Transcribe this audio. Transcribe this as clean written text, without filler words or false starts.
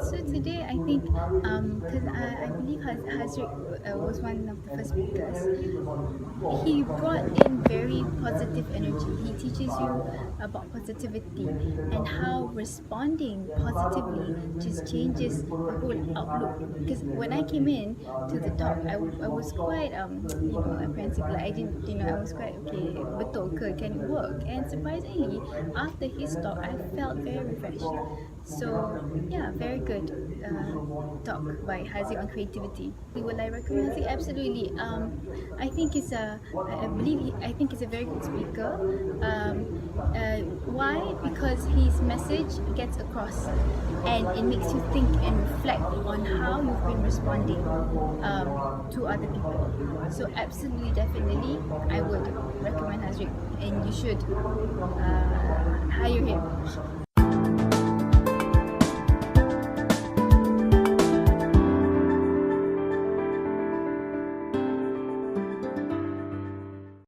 So today I think because I believe Hazriq was one of the first speakers. He brought in very positive energy. He teaches you about positivity and how responding positively just changes the whole outlook. Because when I came in to the talk, I was quite apprehensive. Like I didn't, I was quite okay. Betul ke? Can it work? And surprisingly, after his talk, I felt very refreshed. So yeah, very good talk by Haziq on creativity. Will I recommend Haziq? Absolutely. I think he's a, I believe I think he's a very good speaker. Um, why? Because his message gets across, and it makes you think and reflect on how you've been responding to other people. So absolutely, definitely, I would recommend Hazriq, and you should hire him.